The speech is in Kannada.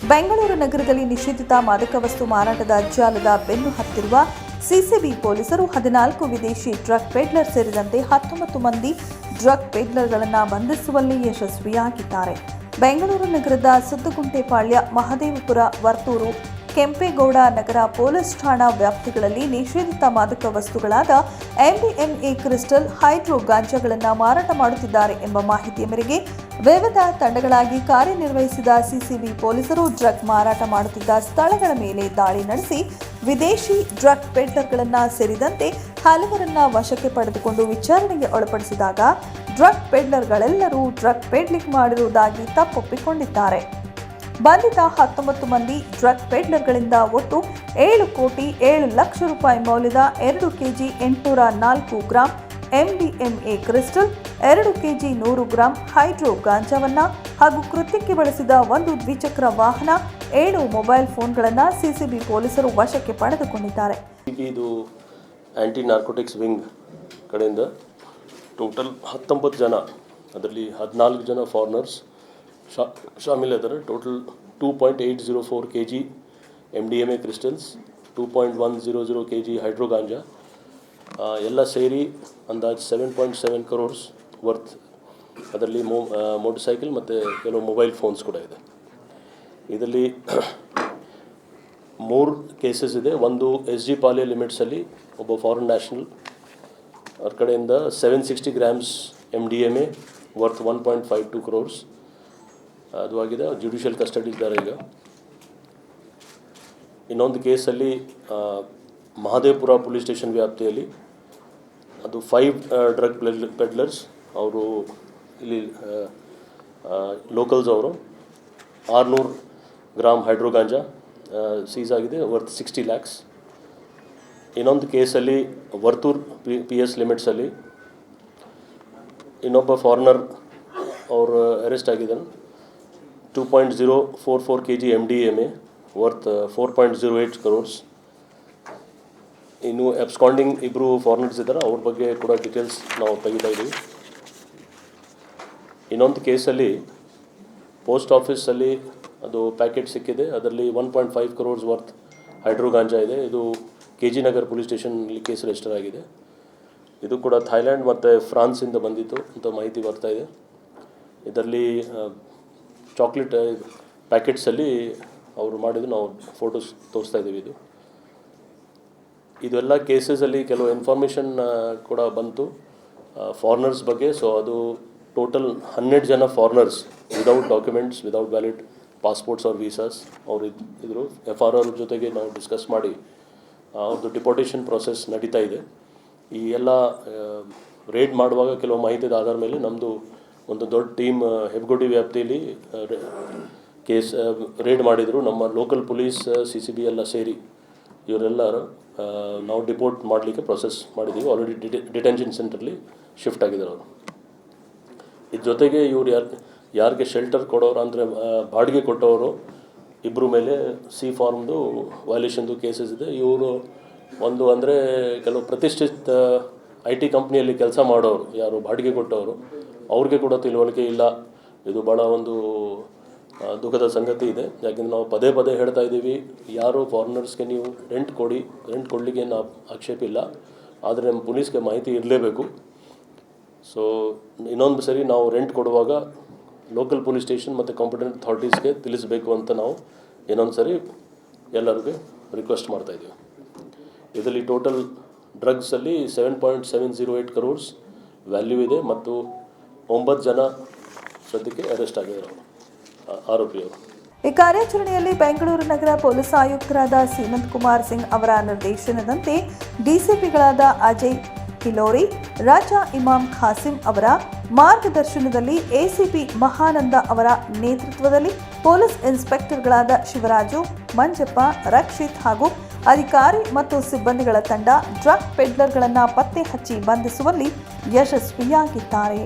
ಬೆಂಗಳೂರು ನಗರದಲ್ಲಿ ನಿಷೇಧಿತ ಮಾದಕ ವಸ್ತು ಮಾರಾಟದ ಜಾಲದ ಬೆನ್ನು ಹತ್ತಿರುವ ಸಿಸಿಬಿ ಪೊಲೀಸರು 14 ವಿದೇಶಿ ಡ್ರಗ್ ಪೆಡ್ಲರ್ ಸೇರಿದಂತೆ 19 ಮಂದಿ ಡ್ರಗ್ ಪೆಡ್ಲರ್ಗಳನ್ನು ಬಂಧಿಸುವಲ್ಲಿ ಯಶಸ್ವಿಯಾಗಿದ್ದಾರೆ. ಬೆಂಗಳೂರು ನಗರದ ಸುತ್ತಗುಂಟೆಪಾಳ್ಯ, ಮಹದೇವಪುರ, ವರ್ತೂರು, ಕೆಂಪೇಗೌಡ ನಗರ ಪೊಲೀಸ್ ಠಾಣಾ ವ್ಯಾಪ್ತಿಗಳಲ್ಲಿ ನಿಷೇಧಿತ ಮಾದಕ ವಸ್ತುಗಳಾದ MDMA ಕ್ರಿಸ್ಟಲ್, ಹೈಡ್ರೋ ಗಾಂಜಾಗಳನ್ನು ಮಾರಾಟ ಮಾಡುತ್ತಿದ್ದಾರೆ ಎಂಬ ಮಾಹಿತಿಯ ಮೇರೆಗೆ ವಿವಿಧ ತಂಡಗಳಾಗಿ ಕಾರ್ಯನಿರ್ವಹಿಸಿದ ಸಿಸಿಬಿ ಪೊಲೀಸರು ಡ್ರಗ್ ಮಾರಾಟ ಮಾಡುತ್ತಿದ್ದ ಸ್ಥಳಗಳ ಮೇಲೆ ದಾಳಿ ನಡೆಸಿ ವಿದೇಶಿ ಡ್ರಗ್ ಪೆಡ್ಲರ್ಗಳನ್ನು ಸೇರಿದಂತೆ ಹಲವರನ್ನ ವಶಕ್ಕೆ ಪಡೆದುಕೊಂಡು ವಿಚಾರಣೆಗೆ ಒಳಪಡಿಸಿದಾಗ ಡ್ರಗ್ ಪೆಡ್ಲರ್ಗಳೆಲ್ಲರೂ ಡ್ರಗ್ ಪೆಡ್ಲಿಂಗ್ ಮಾಡಿರುವುದಾಗಿ ತಪ್ಪೊಪ್ಪಿಕೊಂಡಿದ್ದಾರೆ. ಬಂಧಿತ 19 ಮಂದಿ ಡ್ರಗ್ ಪೆಡ್ಲರ್ಗಳಿಂದ ಒಟ್ಟು 7,07,00,000 ರೂಪಾಯಿ ಮೌಲ್ಯದ 2 KG 804 gram MDMA crystal, 2 KG 100 gram hydro ಗಾಂಜಾವನ್ನ ಹಾಗೂ ಕೃತ್ಯಕ್ಕೆ ಬಳಸಿದ 1 ದ್ವಿಚಕ್ರ ವಾಹನ, 7 ಮೊಬೈಲ್ ಫೋನ್ಗಳನ್ನು ಸಿಸಿಬಿ ಪೊಲೀಸರು ವಶಕ್ಕೆ ಪಡೆದುಕೊಂಡಿದ್ದಾರೆ. ಇದು ಆಂಟಿ ನಾರ್ಕೋಟಿಕ್ಸ್ ವಿಂಗ್ ಕಡೆಯಿಂದ ಟೋಟಲ್ 19 ಜನ, ಅದರಲ್ಲಿ 14 ಜನ ಫಾರಿನರ್ಸ್ ಶಾಮಿಲಿದ್ದಾರೆ. Total 2.804 kg MDMA crystals, 2.100 kg hydro ಗಾಂಜಾ ಎಲ್ಲ ಸೇರಿ ಅಂದಾಜು 7.7 crores ವರ್ತ್. ಅದರಲ್ಲಿ ಮೋಟರ್ ಸೈಕಲ್ ಮತ್ತು ಕೆಲವು ಮೊಬೈಲ್ ಫೋನ್ಸ್ ಕೂಡ ಇದೆ. ಇದರಲ್ಲಿ 3 ಕೇಸಸ್ ಇದೆ. ಒಂದು SG ಪಾಳ್ಯ ಲಿಮಿಟ್ಸಲ್ಲಿ ಒಬ್ಬ ಫಾರಿನ್ ನ್ಯಾಷನಲ್, ಅವ್ರ ಕಡೆಯಿಂದ 760 grams MDMA ವರ್ತ್ 1.52 crores ಅದು ಆಗಿದೆ. ಜುಡಿಷಿಯಲ್ ಕಸ್ಟಡಿ ಇದ್ದಾರೆ ಈಗ. ಇನ್ನೊಂದು ಕೇಸಲ್ಲಿ ಮಹದೇವಪುರ ಪೊಲೀಸ್ ಸ್ಟೇಷನ್ ವ್ಯಾಪ್ತಿಯಲ್ಲಿ ಅದು 5 ಡ್ರಗ್ ಪೆಡ್ಲರ್ಸ್, ಅವರು ಇಲ್ಲಿ ಲೋಕಲ್ಸ್ ಅವರು 600 ಗ್ರಾಮ್ ಹೈಡ್ರೋ ಗಾಂಜಾ ಸೀಸ್ ಆಗಿದೆ ವರ್ತ್ 60 lakhs. ಇನ್ನೊಂದು ಕೇಸಲ್ಲಿ ವರ್ತೂರ್ PS ಲಿಮಿಟ್ಸಲ್ಲಿ ಇನ್ನೊಬ್ಬ ಫಾರಿನರ್ ಅವರು ಅರೆಸ್ಟ್ ಆಗಿದ್ದಾನೆ. 2.044 kg MDMA ವರ್ತ್ 4.08 crores. ಇನ್ನು ಅಬ್ಸ್ಕಾಂಡಿಂಗ್ ಇಬ್ಬರು ಫಾರಿನರ್ಸ್ ಇದ್ದಾರೆ, ಅವ್ರ ಬಗ್ಗೆ ಕೂಡ ಡೀಟೇಲ್ಸ್ ನಾವು ತೆಗಿತಾ ಇದ್ದೀವಿ. ಇನ್ನೊಂದು ಕೇಸಲ್ಲಿ ಪೋಸ್ಟ್ ಆಫೀಸಲ್ಲಿ ಅದು ಪ್ಯಾಕೆಟ್ ಸಿಕ್ಕಿದೆ, ಅದರಲ್ಲಿ 1.5 crores ವರ್ತ್ ಹೈಡ್ರೋ ಗಾಂಜಾ ಇದೆ. ಇದು KG ನಗರ್ ಪೊಲೀಸ್ ಸ್ಟೇಷನಲ್ಲಿ ಕೇಸ್ ರಿಜಿಸ್ಟರ್ ಆಗಿದೆ. ಇದು ಕೂಡ ಥೈಲ್ಯಾಂಡ್ ಮತ್ತು ಫ್ರಾನ್ಸಿಂದ ಬಂದಿತ್ತು ಅಂತ ಮಾಹಿತಿ ಬರ್ತಾ ಇದೆ. ಇದರಲ್ಲಿ ಚಾಕ್ಲೇಟ್ ಪ್ಯಾಕೆಟ್ಸಲ್ಲಿ ಅವರು ಮಾಡಿದ್ದು ನಾವು ಫೋಟೋಸ್ ತೋರಿಸ್ತಾ ಇದ್ದೀವಿ. ಇದೆಲ್ಲ ಕೇಸಸಲ್ಲಿ ಕೆಲವು ಇನ್ಫಾರ್ಮೇಷನ್ ಕೂಡ ಬಂತು ಫಾರಿನರ್ಸ್ ಬಗ್ಗೆ. ಸೊ ಅದು ಟೋಟಲ್ 12 ಜನ foreigners without documents, without valid passports or visas ಅವರು ಇದ್ದರು. FRR ಜೊತೆಗೆ ನಾವು ಡಿಸ್ಕಸ್ ಮಾಡಿ ಅವ್ರದ್ದು ಡಿಪೋರ್ಟೇಷನ್ ಪ್ರೊಸೆಸ್ ನಡೀತಾ ಇದೆ. ಈ ಎಲ್ಲ ರೇಡ್ ಮಾಡುವಾಗ ಕೆಲವು ಮಾಹಿತಿದ ಆಧಾರ ಮೇಲೆ ನಮ್ಮದು ಒಂದು ದೊಡ್ಡ ಟೀಮ್ ಹೆಬ್ಗೋಡಿ ವ್ಯಾಪ್ತಿಯಲ್ಲಿ ಕೇಸ್ ರೇಡ್ ಮಾಡಿದರು. ನಮ್ಮ ಲೋಕಲ್ ಪೊಲೀಸ್, CCB ಎಲ್ಲ ಸೇರಿ ಇವರೆಲ್ಲರೂ ನಾವು ಡಿಪೋರ್ಟ್ ಮಾಡಲಿಕ್ಕೆ ಪ್ರೊಸೆಸ್ ಮಾಡಿದ್ದೀವಿ. ಆಲ್ರೆಡಿ ಡಿಟೆನ್ಷನ್ ಸೆಂಟ್ರಲ್ಲಿ ಶಿಫ್ಟ್ ಆಗಿದ್ದಾರೆ ಅವರು. ಇದ್ರ ಜೊತೆಗೆ ಇವ್ರು ಯಾರಿಗೆ ಶೆಲ್ಟರ್ ಕೊಡೋರು ಅಂದರೆ ಬಾಡಿಗೆ ಕೊಟ್ಟವರು ಇಬ್ಬರ ಮೇಲೆ C ಫಾರ್ಮ್ದು ವೈಲೇಷನ್ದು ಕೇಸಸ್ ಇದೆ. ಇವರು ಒಂದು ಅಂದರೆ ಕೆಲವು ಪ್ರತಿಷ್ಠಿತ IT ಕಂಪ್ನಿಯಲ್ಲಿ ಕೆಲಸ ಮಾಡೋರು, ಯಾರು ಬಾಡಿಗೆ ಕೊಟ್ಟವರು, ಅವ್ರಿಗೆ ಕೂಡ ತಿಳುವಳಿಕೆ ಇಲ್ಲ. ಇದು ಭಾಳ ಒಂದು ದುಃಖದ ಸಂಗತಿ ಇದೆ. ಯಾಕೆಂದರೆ ನಾವು ಪದೇ ಪದೇ ಹೇಳ್ತಾ ಇದ್ದೀವಿ, ಯಾರು ಫಾರಿನರ್ಸ್ಗೆ ನೀವು ರೆಂಟ್ ಕೊಡಿ, ರೆಂಟ್ ಕೊಡಲಿಕ್ಕೆ ನಾವು ಆಕ್ಷೇಪ ಇಲ್ಲ, ಆದರೆ ನಮ್ಮ ಪೊಲೀಸ್ಗೆ ಮಾಹಿತಿ ಇರಲೇಬೇಕು. ಸೊ ಇನ್ನೊಂದು ಸರಿ ನಾವು ರೆಂಟ್ ಕೊಡುವಾಗ ಲೋಕಲ್ ಪೊಲೀಸ್ ಸ್ಟೇಷನ್ ಮತ್ತು ಕಾಂಪಿಟೆಂಟ್ ಅಥಾರಿಟೀಸ್ಗೆ ತಿಳಿಸಬೇಕು ಅಂತ ನಾವು ಇನ್ನೊಂದು ಸರಿ ಎಲ್ಲರಿಗೂ ರಿಕ್ವೆಸ್ಟ್ ಮಾಡ್ತಾಯಿದ್ದೀವಿ. ಇದರಲ್ಲಿ ಟೋಟಲ್ ಡ್ರಗ್ಸಲ್ಲಿ 7.708 crores ವ್ಯಾಲ್ಯೂ ಇದೆ ಮತ್ತು 9 ಜನ ಸದ್ಯಕ್ಕೆ ಅರೆಸ್ಟ್ ಆಗಿದ್ದಾರೆ ಆರೋಪಿಯವರು. ಈ ಕಾರ್ಯಾಚರಣೆಯಲ್ಲಿ ಬೆಂಗಳೂರು ನಗರ ಪೊಲೀಸ್ ಆಯುಕ್ತರಾದ ಸೀಮಂತ್ ಕುಮಾರ್ ಸಿಂಗ್ ಅವರ ನಿರ್ದೇಶನದಂತೆ DCPಗಳಾದ ಅಜಯ್ ಕಿಲೋರಿ, ರಾಜಾ ಇಮಾಮ್ ಖಾಸಿಂ ಅವರ ಮಾರ್ಗದರ್ಶನದಲ್ಲಿ ACP ಮಹಾನಂದ ಅವರ ನೇತೃತ್ವದಲ್ಲಿ ಪೊಲೀಸ್ ಇನ್ಸ್ಪೆಕ್ಟರ್ಗಳಾದ ಶಿವರಾಜು, ಮಂಜಪ್ಪ, ರಕ್ಷಿತ್ ಹಾಗೂ ಅಧಿಕಾರಿ ಮತ್ತು ಸಿಬ್ಬಂದಿಗಳ ತಂಡ ಡ್ರಗ್ ಪೆಡ್ಲರ್ಗಳನ್ನು ಪತ್ತೆ ಹಚ್ಚಿ ಬಂಧಿಸುವಲ್ಲಿ ಯಶಸ್ವಿಯಾಗಿದ್ದಾರೆ.